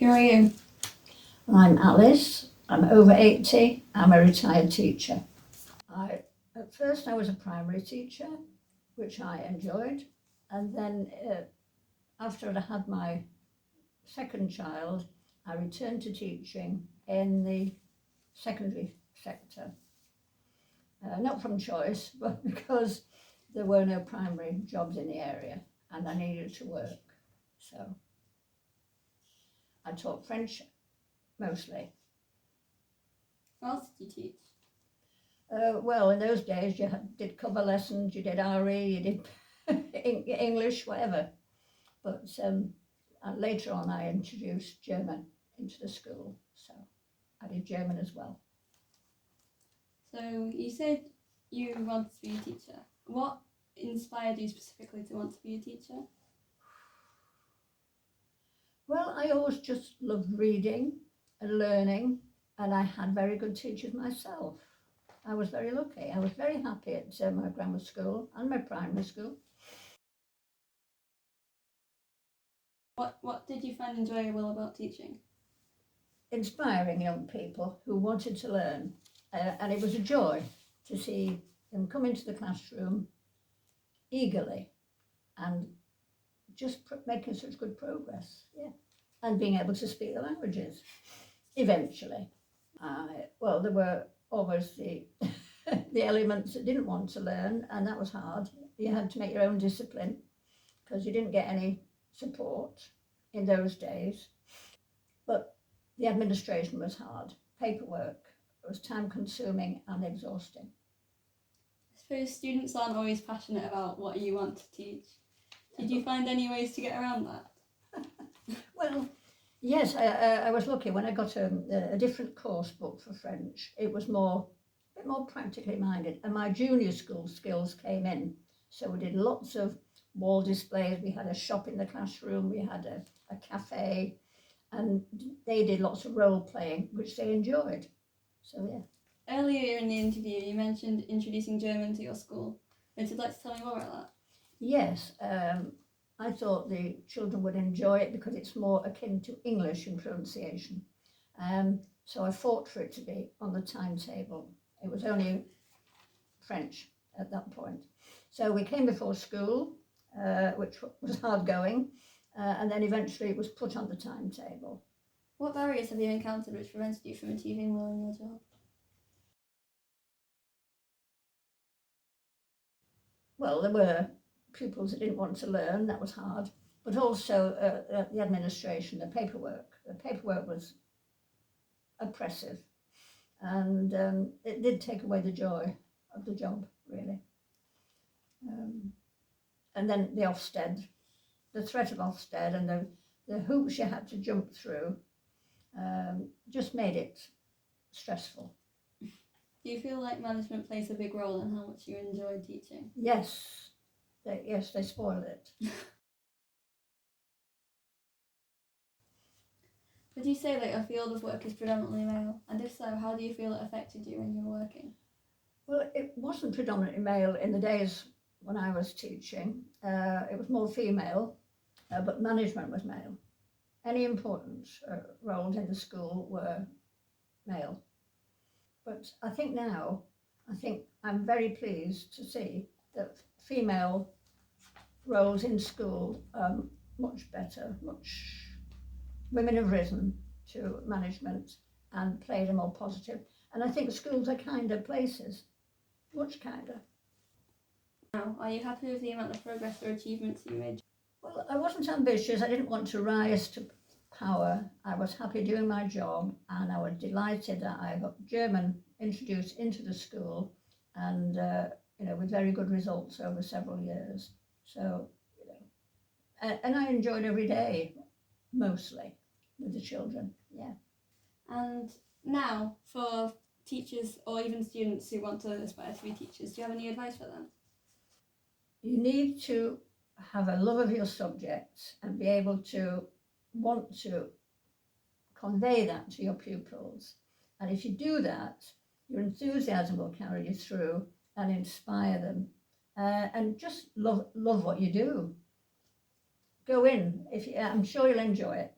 Who are you? I'm Alice. I'm over 80. I'm a retired teacher. At first I was a primary teacher, which I enjoyed. And then after I had my second child, I returned to teaching in the secondary sector. Not from choice, but because there were no primary jobs in the area and I needed to work. So I taught French mostly. What else did you teach? Well, in those days you did cover lessons, you did RE, you did English, whatever. But later on I introduced German into the school, so I did German as well. So you said you wanted to be a teacher. What inspired you specifically to want to be a teacher? Well, I always just loved reading and learning, and I had very good teachers myself. I was very lucky. I was very happy at my grammar school and my primary school. What did you find enjoyable about teaching? Inspiring young people who wanted to learn, and it was a joy to see them come into the classroom eagerly and just making such good progress, yeah, and being able to speak the languages eventually. Well, there were always the elements that didn't want to learn, and that was hard. You had to make your own discipline because you didn't get any support in those days. But the administration was hard. Paperwork, it was time consuming and exhausting. I suppose students aren't always passionate about what you want to teach. Did you find any ways to get around that? Well, yes, I was lucky when I got a different course book for French. It was a bit more practically minded, and my junior school skills came in. So we did lots of wall displays. We had a shop in the classroom. We had a cafe, and they did lots of role playing, which they enjoyed. So yeah. Earlier in the interview, you mentioned introducing German to your school. Would you like to tell me more about that? Yes. I thought the children would enjoy it because it's more akin to English in pronunciation. So I fought for it to be on the timetable. It was only French at that point. So we came before school, which was hard going, and then eventually it was put on the timetable. What barriers have you encountered which prevented you from achieving well in your job? Well, there were pupils that didn't want to learn, that was hard, but also the administration, the paperwork. The paperwork was oppressive, and it did take away the joy of the job, really. And then the Ofsted, the threat of Ofsted and the hoops you had to jump through just made it stressful. Do you feel like management plays a big role in how much you enjoy teaching? Yes, they spoil it. Would you say that your field of work is predominantly male? And if so, how do you feel it affected you when you were working? Well, it wasn't predominantly male in the days when I was teaching. It was more female, but management was male. Any important roles in the school were male. But I think now, I'm very pleased to see that female roles in school are much better. Women have risen to management and played a more positive. And I think schools are kinder places, much kinder. Now, are you happy with the amount of progress or achievements you made? Well, I wasn't ambitious. I didn't want to rise to power. I was happy doing my job, and I was delighted that I got German introduced into the school, and with very good results over several years. So, and I enjoyed every day, mostly, with the children. Yeah. And now, for teachers or even students who want to aspire to be teachers, do you have any advice for them? You need to have a love of your subject and be able to want to convey that to your pupils. And if you do that, your enthusiasm will carry you through and inspire them. And just love what you do. Go in. I'm sure you'll enjoy it.